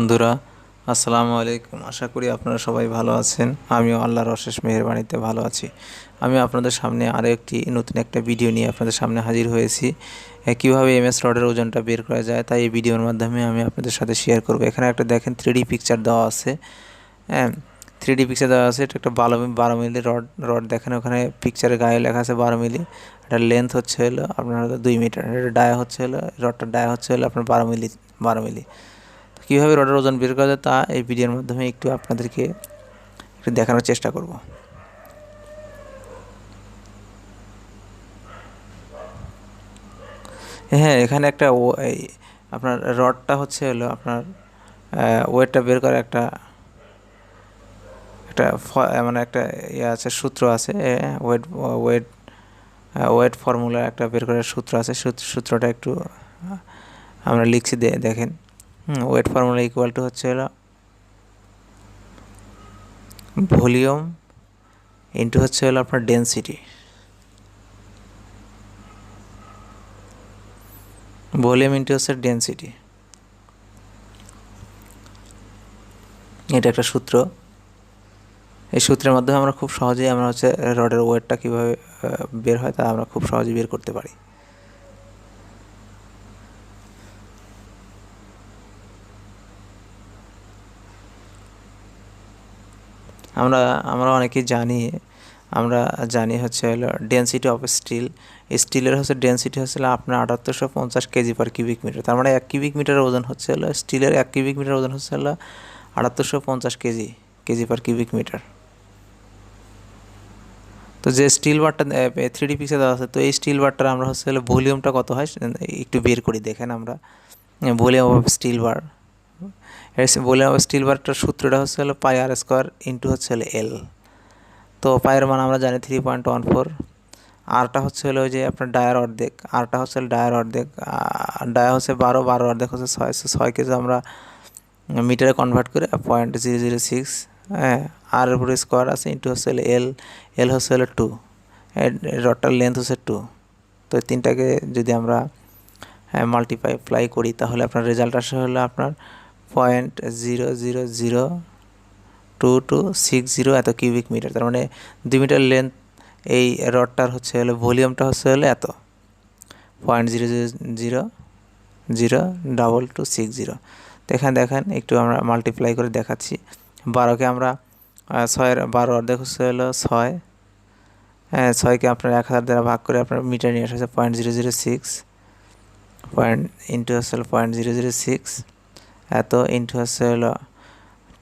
বন্ধুরা, আসসালামু আলাইকুম। আশা করি আপনারা সবাই ভালো আছেন। আমিও আল্লাহর অশেষ মেহেরবানিতে ভালো আছি। আমি আপনাদের সামনে আরও নতুন একটা ভিডিও নিয়ে আপনাদের সামনে হাজির হয়েছি। কীভাবে এমএস রডের ওজনটা বের করা যায় তাই এই ভিডিওর মাধ্যমে আমি আপনাদের সাথে শেয়ার করব। এখানে একটা দেখেন 3D পিকচার দেওয়া আছে। হ্যাঁ, 3D পিকচার দেওয়া আছে। এটা একটা 12 মিলি রড দেখেন, ওখানে পিকচারের গায়ে লেখা আছে 12 মিলি। এটার লেন্থ হচ্ছে হলো আপনার 2 মিটার। এটা ডায়া হচ্ছে হলো, রডটার ডায়া হচ্ছে হলো আপনার 12 মিলি। কীভাবে রডের ওজন বের করা যায় তা এই ভিডিওর মাধ্যমে আপনাদেরকে একটু দেখানোর চেষ্টা করব। হ্যাঁ, এখানে একটা আপনার রডটা হচ্ছে হলো আপনার ওয়েটটা বের করার একটা একটা মানে একটা ইয়ে আছে, সূত্র আছে। ওয়েট ওয়েট ওয়েট ফর্মুলা একটা বের করার সূত্র আছে। সূত্রটা একটু আমরা লিখছি, দেখেন। ওয়েট ফর্মুলা ইকুয়াল টু হচ্ছে হলো ভলিউম ইন্টু হচ্ছে হলো আপনার ডেনসিটি। ভলিউম ইন্টু হচ্ছে ডেনসিটি, এটা একটা সূত্র। এই সূত্রের মাধ্যমে আমরা খুব সহজেই আমরা হচ্ছে রডের ওয়েটটা কীভাবে বের হয় তা আমরা খুব সহজেই বের করতে পারি। আমরা অনেকেই আমরা জানি হচ্ছে হলো ডেনসিটি অফ স্টিল। স্টিলের হচ্ছে ডেনসিটি হচ্ছে আপনার 7850 কেজি পার কিউবিক মিটার। তার মানে 1 কিউবিক মিটারের ওজন হচ্ছে হলো, স্টিলের 1 কিউবিক মিটার ওজন হচ্ছে হলো 7850 কেজি পার কিউবিক মিটার। তো যে স্টিল বারটা 3D পিকচার দেওয়া আছে, তো এই স্টিল বারটার আমরা হচ্ছে হলো ভলিউমটা কত হয় একটু বের করি। দেখেন আমরা volume of steel bar, volume of steel বারটার সূত্রটা হচ্ছে হলো পাই আর স্কোয়ার ইন্টু হচ্ছে হলো এল। তো পায়ের মান আমরা জানি 3.14। আরটা হচ্ছে হলো ওই যে আপনার ডায়ার অর্ধেক, আরটা হচ্ছে ডায়ার অর্ধেক। ডায়া হচ্ছে 12 অর্ধেক হচ্ছে 6, 6কে আমরা মিটারে কনভার্ট করে 0.006। হ্যাঁ, আর উপরে স্কোয়ার আছে ইন্টু হচ্ছে হলো এল। এল হচ্ছে হলো 2, রডটার লেন্থ হচ্ছে 2। তো এই তিনটাকে যদি আমরা মাল্টিপ্লাই করি তাহলে আপনার রেজাল্ট আসে হলো আপনার 0.002260 এত কিউবিক মিটার। তার মানে 2 মিটার লেন্থ এই রডটার হচ্ছে হলো ভলিউমটা হচ্ছে হলো এত 0.000260। তো এখানে দেখেন একটু আমরা মাল্টিপ্লাই করে দেখাচ্ছি। 12কে আমরা 6-এর 12 অর্ধেক হচ্ছে হলো 6। হ্যাঁ, 6কে আপনার 1000 দ্বারা ভাগ করে আপনার মিটার নিয়ে আসা হচ্ছে 0.006 ইন্টু হচ্ছে হলো 0.006 এত ইন্টু হচ্ছে হলো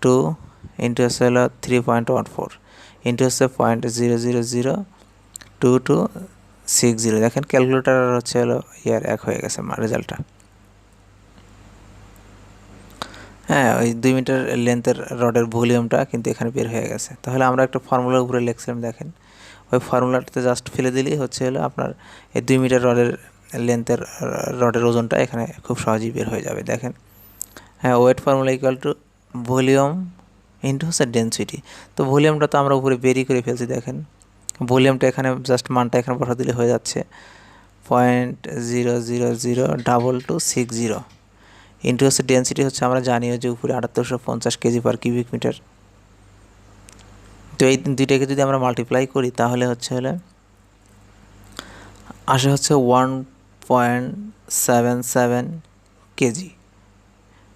2 ইন্টু হচ্ছে হলো 3.14 ইন্টু হচ্ছে 0.002260। দেখেন ক্যালকুলেটার হচ্ছে হলো এক হয়ে গেছে রেজাল্টটা। হ্যাঁ, ওই 2 মিটার লেন্থের রডের ভলিউমটা কিন্তু এখানে বের হয়ে গেছে। তাহলে আমরা একটা ফর্মুলার উপরে লিখছিলাম, দেখেন ওই ফর্মুলাটাতে জাস্ট ফেলে দিলেই হচ্ছে হলো আপনার এই 2 মিটার লেন্থের রডের ওজনটা এখানে খুব সহজেই বের হয়ে যাবে। দেখেন, হ্যাঁ, weight formula equal to volume into হচ্ছে ডেনসিটি। তো ভলিউমটা তো আমরা উপরে বেরই করে ফেলছি। দেখেন ভলিউমটা এখানে জাস্ট মানটা এখানে বসা দিলে হয়ে যাচ্ছে 0.000260 ইন্টু হচ্ছে ডেনসিটি হচ্ছে আমরা জানিও যে উপরে 7850 কেজি পার কিউবিক মিটার। তো এই দুইটাকে যদি আমরা মাল্টিপ্লাই করি তাহলে হচ্ছে হলে আসে হচ্ছে 1.77 কেজি।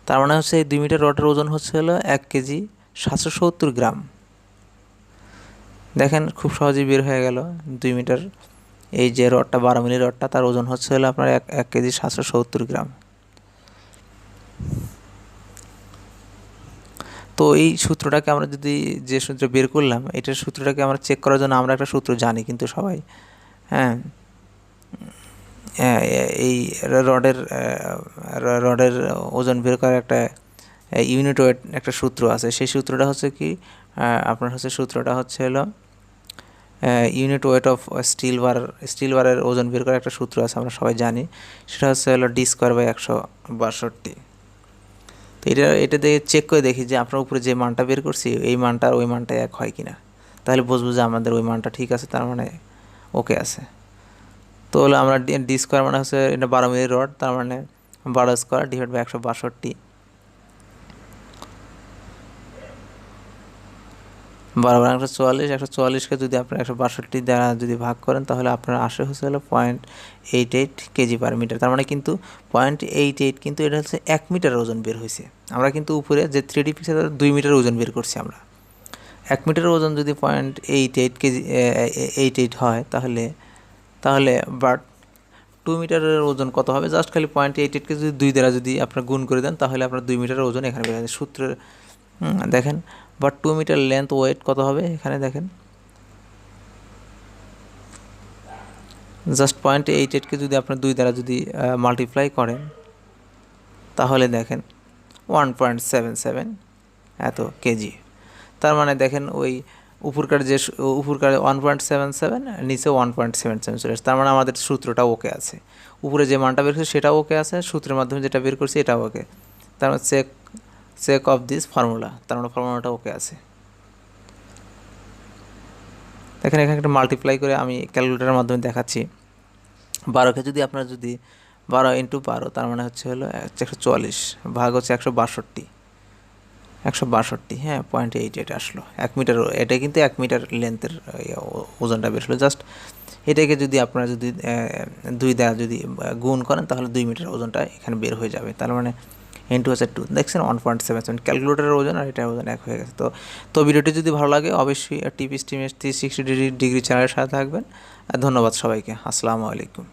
তার মানে হচ্ছে এই 2 মিটার রডের ওজন হচ্ছে হলো 1 কেজি 770 গ্রাম। দেখেন খুব সহজেই বের হয়ে গেল। 2 মিটার এই যে রডটা 12 মিলি রডটা, তার ওজন হচ্ছে হলো আপনার 1 কেজি 770 গ্রাম। তো এই সূত্রটাকে আমরা যদি, যে সূত্র বের করলাম, এটার সূত্রটাকে আমরা চেক করার জন্য আমরা একটা সূত্র জানি কিন্তু সবাই। হ্যাঁ, এই রডের ওজন বের করার একটা ইউনিট ওয়েট একটা সূত্র আছে। সেই সূত্রটা হচ্ছে কি আপনার হচ্ছে সূত্রটা হচ্ছে হলো ইউনিট ওয়েট অফ স্টিল বারের ওজন বের করার একটা সূত্র আছে, আমরা সবাই জানি। সেটা হচ্ছে হলো d²/162। তো এটা দিয়ে চেক করে দেখি যে আপনার উপরে যে মানটা বের করছি এই মানটা আর ওই মানটা এক হয় কিনা। তাহলে বুঝবো যে আমাদের ওই মানটা ঠিক আছে, তার মানে ওকে আছে। তো হলো আমরা d² মানে হচ্ছে এটা 12 মিলি রড, তার মানে 12² / 162। 12 × 44, 144কে যদি আপনার 162 দ্বারা যদি ভাগ করেন তাহলে আপনার আসে হচ্ছে হলো 0.88 কেজি পার মিটার। তার মানে কিন্তু 0.88 কিন্তু এটা হচ্ছে 1 মিটারের ওজন বের হয়েছে। আমরা কিন্তু উপরে যে 3D পিক্সেল 2 মিটার ওজন বের করছি আমরা। 1 মিটারের ওজন যদি 0.88 কেজি 88 হয় তাহলে বাট 2 মিটারের ওজন কত হবে? জাস্ট খালি 0.88কে যদি 2 দ্বারা যদি আপনার গুণ করে দেন তাহলে আপনার 2 মিটারের ওজন এখানে বের হবে। সূত্রের দেখেন, বাট 2 মিটার লেন্থ ওয়েট কত হবে এখানে দেখেন, জাস্ট 0.88কে যদি আপনার 2 দ্বারা যদি মাল্টিপ্লাই করেন তাহলে দেখেন 1.77 এত কেজি। তার মানে দেখেন ওই উপরকার 1.77, নিচে 1.77 চলে আসে। তার মানে আমাদের সূত্রটা ওকে আছে, উপরে যে মানটা বের করছে সেটাও ওকে আছে, সূত্রের মাধ্যমে যেটা বের করছি এটাও ওকে। তার মানে চেক অফ দিস ফর্মুলা, তার মানে ফর্মুলাটা ওকে আছে। দেখেন এখানে একটা মাল্টিপ্লাই করে আমি ক্যালকুলেটারের মাধ্যমে দেখাচ্ছি। 12কে যদি আপনার 12 × 12, তার মানে হচ্ছে হলো 144 ভাগ হচ্ছে 162, হ্যাঁ 0.88 আসলো 1 মিটার। এটা কিন্তু 1 মিটার লেন্থের ওজনটা বের হলো। জাস্ট এটাকে যদি আপনারা যদি 2 দ্বারা যদি গুণ করেন তাহলে 2 মিটার ওজনটা এখানে বের হয়ে যাবে। তার মানে ইনটু হচ্ছে 2, দেখছেন 1.77 ক্যালকুলেটারের ওজন আর এটার ওজন এক হয়ে গেছে। তো ভিডিওটি যদি ভালো লাগে অবশ্যই টিপস টিমের 360 ডিগ্রি চ্যানেলের সাথে থাকবেন। ধন্যবাদ সবাইকে, আসসালামু আলাইকুম।